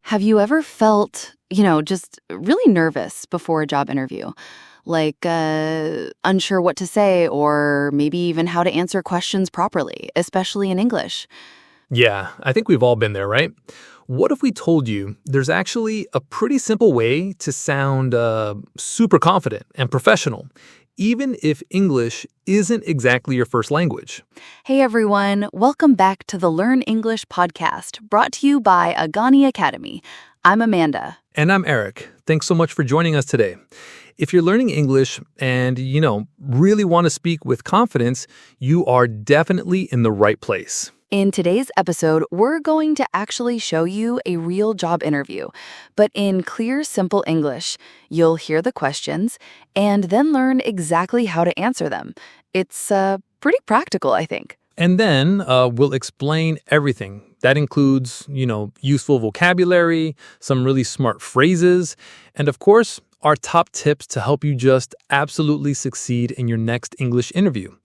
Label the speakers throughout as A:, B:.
A: Have you ever felt, just really nervous before a job interview? Like unsure what to say or maybe even how to answer questions properly, especially in English?
B: Yeah, I think we've all been there, right? What if we told you there's actually a pretty simple way to sound super confident and professional, even if English isn't exactly your first language?
A: Hey everyone, welcome back to the Learn English podcast, brought to you by Agani Academy. I'm Amanda.
B: And I'm Eric. Thanks so much for joining us today. If you're learning English and, really want to speak with confidence, you are definitely in the right place.
A: In today's episode, we're going to actually show you a real job interview, but in clear, simple English. You'll hear the questions and then learn exactly how to answer them. It's pretty practical, I think.
B: And then we'll explain everything. That includes, useful vocabulary, some really smart phrases, and of course, our top tips to help you just absolutely succeed in your next English interview.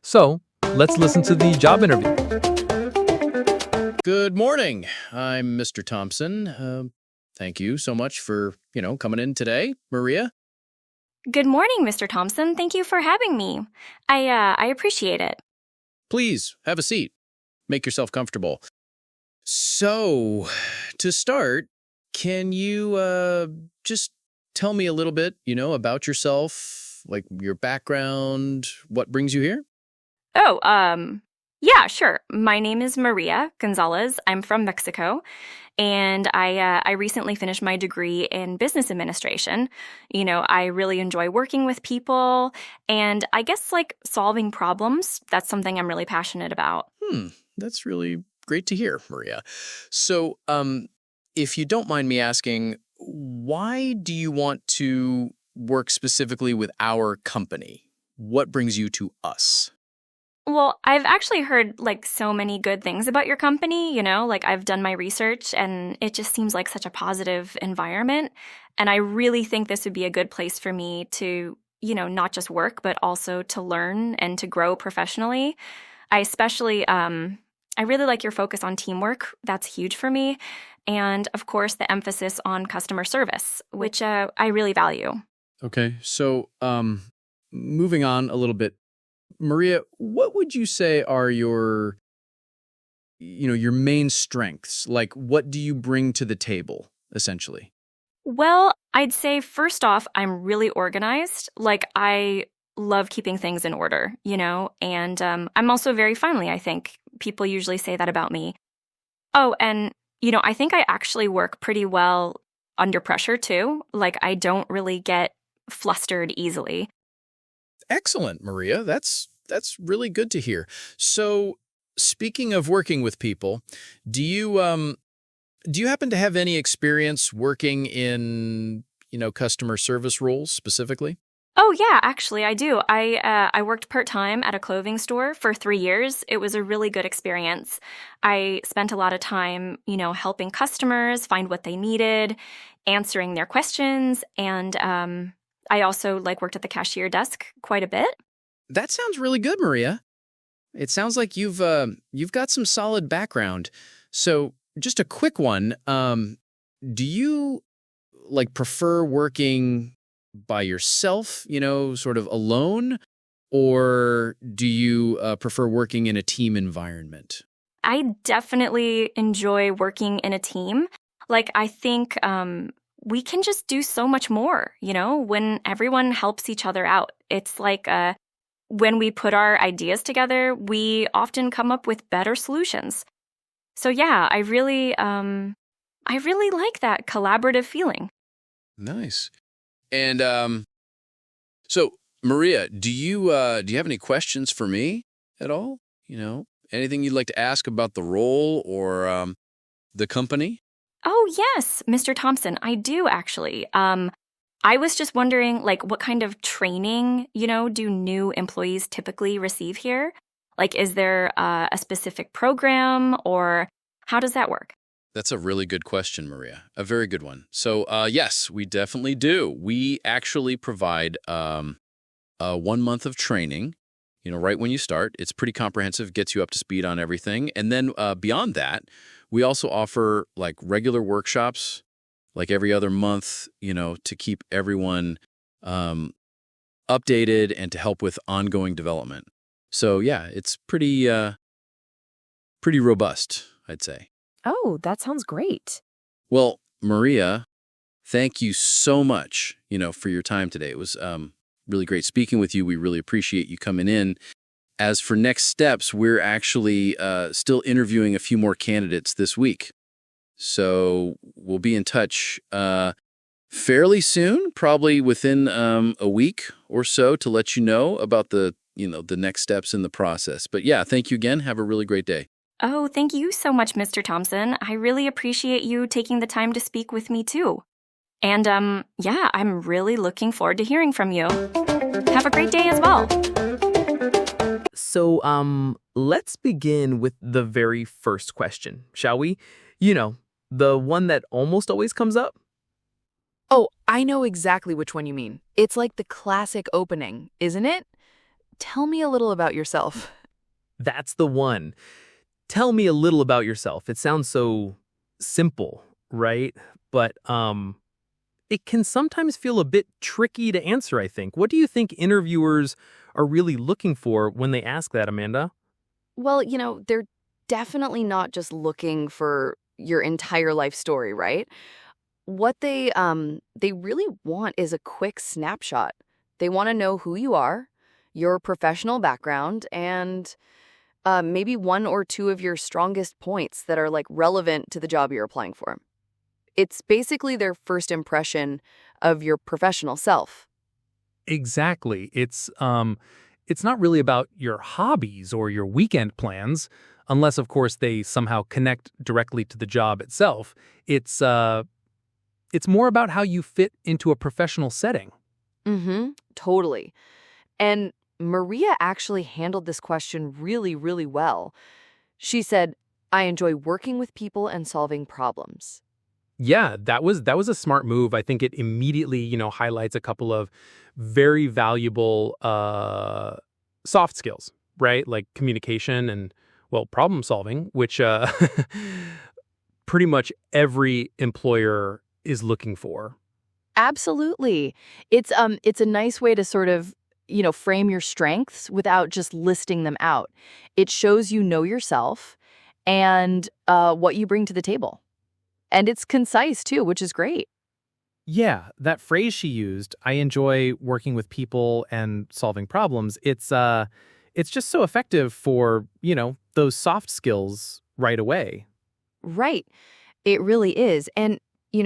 B: So let's listen to the job interview.
C: Good morning. I'm Mr. Thompson. Thank you so much for, coming in today. Maria?
D: Good morning, Mr. Thompson. Thank you for having me. I appreciate it.
C: Please, have a seat. Make yourself comfortable. So, to start, can you just tell me a little bit, about yourself, like your background, what brings you here?
D: Yeah, sure. My name is Maria Gonzalez. I'm from Mexico, and I recently finished my degree in business administration. I really enjoy working with people, and I guess solving problems. That's something I'm really passionate about.
C: That's really great to hear, Maria. So, if you don't mind me asking, why do you want to work specifically with our company? What brings you to us?
D: Well, I've actually heard so many good things about your company, I've done my research and it just seems like such a positive environment. And I really think this would be a good place for me to, not just work, but also to learn and to grow professionally. I especially, I really like your focus on teamwork. That's huge for me. And of course, the emphasis on customer service, which I really value.
C: Okay. So, moving on a little bit, Maria, what would you say are your main strengths? Like, what do you bring to the table, essentially?
D: Well, I'd say first off, I'm really organized. I love keeping things in order, and I'm also very friendly, I think. People usually say that about me. Oh, and, I think I actually work pretty well under pressure, too. I don't really get flustered easily.
C: Excellent, Maria. That's really good to hear. So, speaking of working with people, do you happen to have any experience working in, customer service roles specifically?
D: Oh, yeah, actually, I do. I worked part-time at a clothing store for 3 years. It was a really good experience. I spent a lot of time, helping customers find what they needed, answering their questions, and I also worked at the cashier desk quite a bit.
C: That sounds really good, Maria. It sounds like you've got some solid background. So, just a quick one. Do you prefer working by yourself, sort of alone, or do you prefer working in a team environment?
D: I definitely enjoy working in a team. I think we can just do so much more, when everyone helps each other out. It's when we put our ideas together, we often come up with better solutions. So yeah, I really like that collaborative feeling.
C: Nice. And so Maria, do you have any questions for me at all? Anything you'd like to ask about the role or the company?
D: Oh, yes, Mr. Thompson, I do actually. I was just wondering, what kind of training, do new employees typically receive here? Is there a specific program or how does that work?
C: That's a really good question, Maria. A very good one. So, yes, we definitely do. We actually provide 1 month of training, right when you start. It's pretty comprehensive, gets you up to speed on everything. And then beyond that, we also offer like regular workshops, like every other month, to keep everyone updated and to help with ongoing development. So yeah, it's pretty robust, I'd say.
A: Oh, that sounds great.
C: Well, Maria, thank you so much, for your time today. It was really great speaking with you. We really appreciate you coming in. As for next steps, we're actually still interviewing a few more candidates this week. So we'll be in touch fairly soon, probably within a week or so, to let you know about the next steps in the process. But yeah, thank you again. Have a really great day.
D: Oh, thank you so much, Mr. Thompson. I really appreciate you taking the time to speak with me, too. And, yeah, I'm really looking forward to hearing from you. Have a great day as well.
E: So, let's begin with the very first question, shall we? The one that almost always comes up.
A: Oh, I know exactly which one you mean. It's like the classic opening, isn't it? Tell me a little about yourself.
E: That's the one. Tell me a little about yourself. It sounds so simple, right? But, it can sometimes feel a bit tricky to answer, I think. What do you think interviewers are really looking for when they ask that, Amanda?
A: Well, they're definitely not just looking for your entire life story, right? What they really want is a quick snapshot. They want to know who you are, your professional background, and maybe one or two of your strongest points that are like relevant to the job you're applying for. It's basically their first impression of your professional self.
B: Exactly. It's not really about your hobbies or your weekend plans, unless, of course, they somehow connect directly to the job itself. It's more about how you fit into a professional setting.
A: Mm-hmm. Totally. And Maria actually handled this question really, really well. She said, "I enjoy working with people and solving problems."
B: Yeah, that was a smart move. I think it immediately, highlights a couple of very valuable soft skills, right? Like communication and, well, problem solving, which pretty much every employer is looking for.
A: Absolutely. It's a nice way to sort of, frame your strengths without just listing them out. It shows you know yourself and what you bring to the table. And it's concise, too, which is great.
E: Yeah, that phrase she used, I enjoy working with people and solving problems. It's just so effective for, those soft skills right away.
A: Right. It really is. And,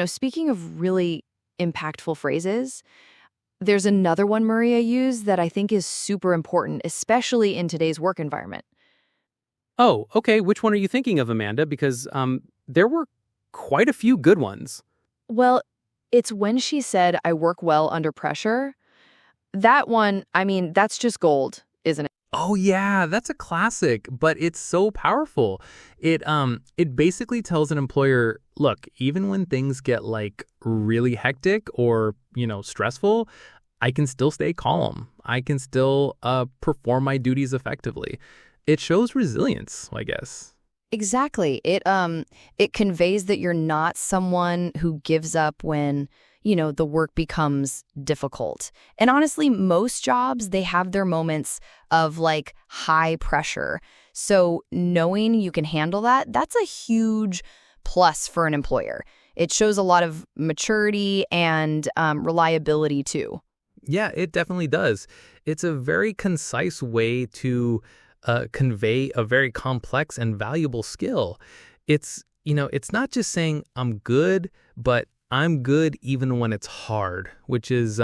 A: speaking of really impactful phrases, there's another one Maria used that I think is super important, especially in today's work environment.
E: Oh, okay. Which one are you thinking of, Amanda? Because there were quite a few good ones.
A: Well, it's when she said, "I work well under pressure." That one, that's just gold, isn't it?
B: Oh yeah, that's a classic, but it's so powerful. It basically tells an employer, look, even when things get like really hectic or, stressful, I can still stay calm. I can still perform my duties effectively. It shows resilience, I guess.
A: Exactly. It conveys that you're not someone who gives up when, the work becomes difficult. And honestly, most jobs, they have their moments of like high pressure. So knowing you can handle that, that's a huge plus for an employer. It shows a lot of maturity and reliability too.
B: Yeah, it definitely does. It's a very concise way to convey a very complex and valuable skill. It's not just saying I'm good, but I'm good even when it's hard, which is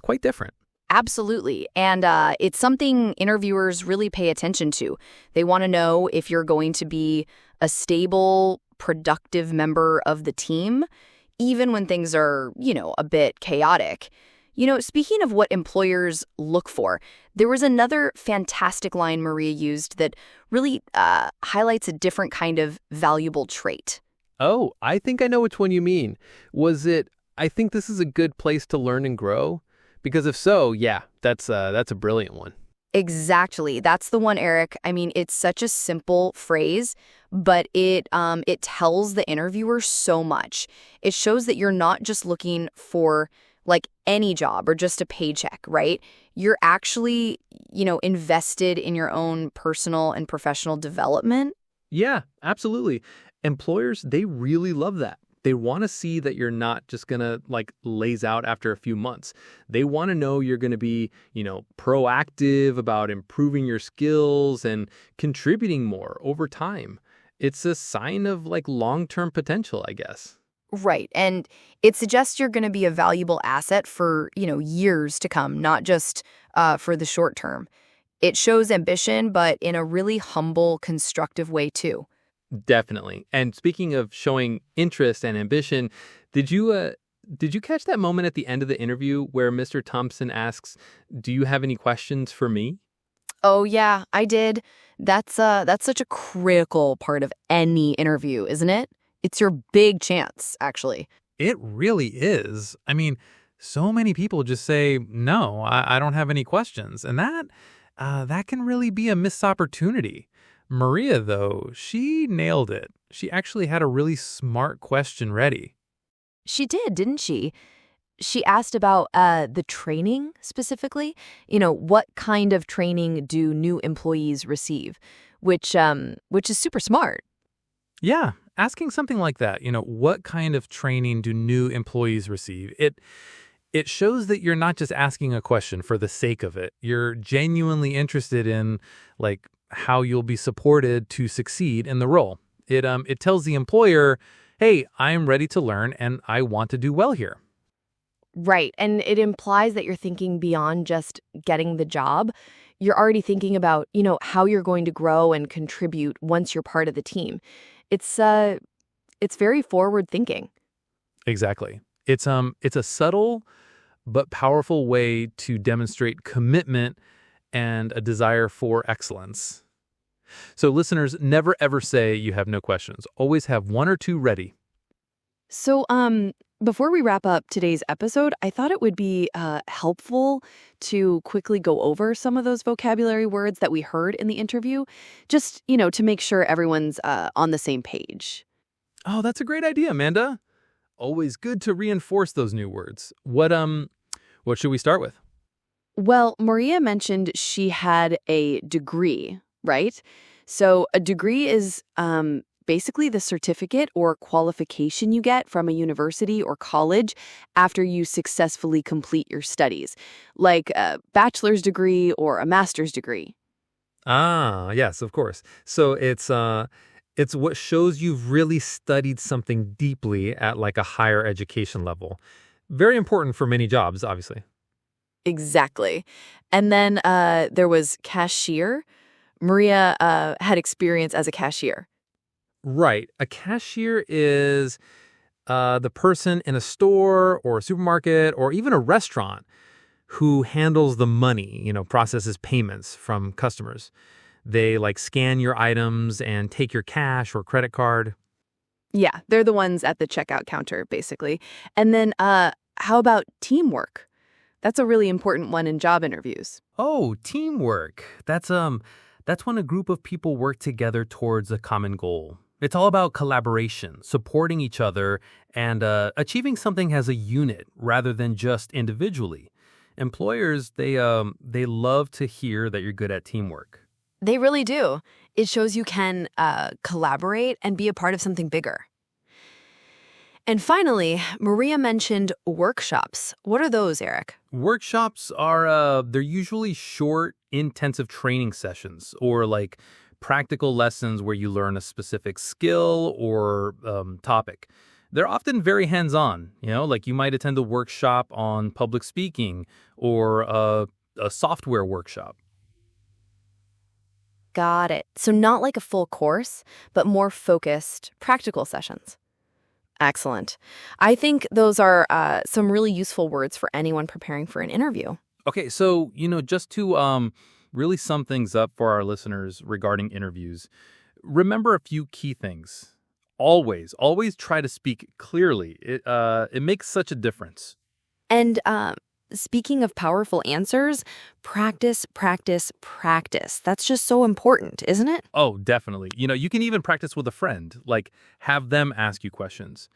B: quite different.
A: Absolutely. And it's something interviewers really pay attention to. They want to know if you're going to be a stable, productive member of the team, even when things are, a bit chaotic. Speaking of what employers look for, there was another fantastic line Maria used that really highlights a different kind of valuable trait.
B: Oh, I think I know which one you mean. Was it, I think this is a good place to learn and grow? Because if so, yeah, that's a brilliant one.
A: Exactly. That's the one, Eric. I mean, it's such a simple phrase, but it tells the interviewer so much. It shows that you're not just looking for like any job or just a paycheck, right? You're actually, invested in your own personal and professional development.
E: Yeah, absolutely. Employers, they really love that. They want to see that you're not just going to laze out after a few months. They want to know you're going to be, proactive about improving your skills and contributing more over time. It's a sign of long-term potential, I guess.
A: Right. And it suggests you're going to be a valuable asset for, years to come, not just for the short term. It shows ambition, but in a really humble, constructive way, too.
E: Definitely. And speaking of showing interest and ambition, did you catch that moment at the end of the interview where Mr. Thompson asks, "Do you have any questions for me?"
A: Oh, yeah, I did. That's such a critical part of any interview, isn't it? It's your big chance, actually.
B: It really is. I mean, so many people just say, no, I don't have any questions. And that can really be a missed opportunity. Maria, though, she nailed it. She actually had a really smart question ready.
A: She did, didn't she? She asked about the training specifically. What kind of training do new employees receive? Which is super smart.
B: Yeah, asking something like that, what kind of training do new employees receive? It shows that you're not just asking a question for the sake of it. You're genuinely interested in how you'll be supported to succeed in the role. It tells the employer, hey, I'm ready to learn and I want to do well here.
A: Right. And it implies that you're thinking beyond just getting the job. You're already thinking about, how you're going to grow and contribute once you're part of the team. It's very forward thinking.
B: Exactly. It's a subtle but powerful way to demonstrate commitment and a desire for excellence. So listeners, never ever say you have no questions. Always have one or two ready.
A: So, before we wrap up today's episode, I thought it would be helpful to quickly go over some of those vocabulary words that we heard in the interview, just, to make sure everyone's on the same page.
B: Oh, that's a great idea, Amanda. Always good to reinforce those new words. What should we start with?
A: Well, Maria mentioned she had a degree, right? So a degree is basically the certificate or qualification you get from a university or college after you successfully complete your studies, like a bachelor's degree or a master's degree.
B: Ah, yes, of course. So it's what shows you've really studied something deeply at a higher education level. Very important for many jobs, obviously.
A: Exactly. And then there was cashier. Maria had experience as a cashier.
B: Right. A cashier is the person in a store or a supermarket or even a restaurant who handles the money, processes payments from customers. They scan your items and take your cash or credit card.
A: Yeah, they're the ones at the checkout counter, basically. And then how about teamwork? That's a really important one in job interviews.
E: Oh, teamwork. That's when a group of people work together towards a common goal. It's all about collaboration, supporting each other, and achieving something as a unit rather than just individually. Employers, they love to hear that you're good at teamwork.
A: They really do. It shows you can collaborate and be a part of something bigger. And finally, Maria mentioned workshops. What are those, Eric?
E: Workshops are, they're usually short, intensive training sessions or practical lessons where you learn a specific skill or topic. They're often very hands-on, you might attend a workshop on public speaking or a software workshop.
A: Got it. So not like a full course, but more focused, practical sessions. Excellent. I think those are some really useful words for anyone preparing for an interview.
E: Okay, so, just to really sum things up for our listeners regarding interviews, remember a few key things. Always try to speak clearly. It makes such a difference.
A: And
F: speaking of powerful answers, practice, practice, practice. That's just so important, isn't it?
E: Oh, definitely. You can even practice with a friend, like have them ask you questions.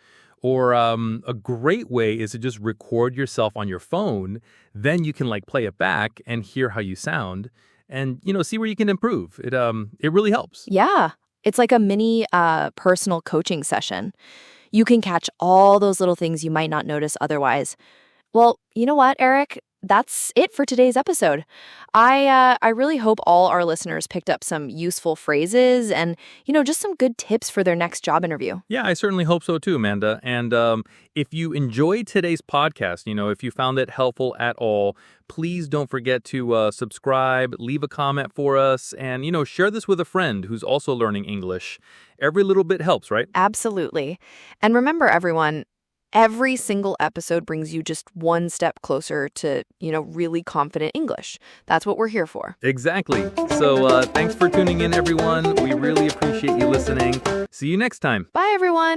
E: Or a great way is to just record yourself on your phone. Then you can like play it back and hear how you sound and, see where you can improve. It really helps.
F: Yeah, it's like a mini personal coaching session. You can catch all those little things you might not notice otherwise. Well, you know what, Eric? That's it for today's episode. I really hope all our listeners picked up some useful phrases and, just some good tips for their next job interview.
E: Yeah, I certainly hope so too, Amanda. And if you enjoyed today's podcast, if you found it helpful at all, please don't forget to subscribe, leave a comment for us, and, share this with a friend who's also learning English. Every little bit helps, right?
F: Absolutely. And remember, everyone, every single episode brings you just one step closer to, really confident English. That's what we're here for.
E: Exactly. So thanks for tuning in, everyone. We really appreciate you listening. See you next time.
F: Bye, everyone.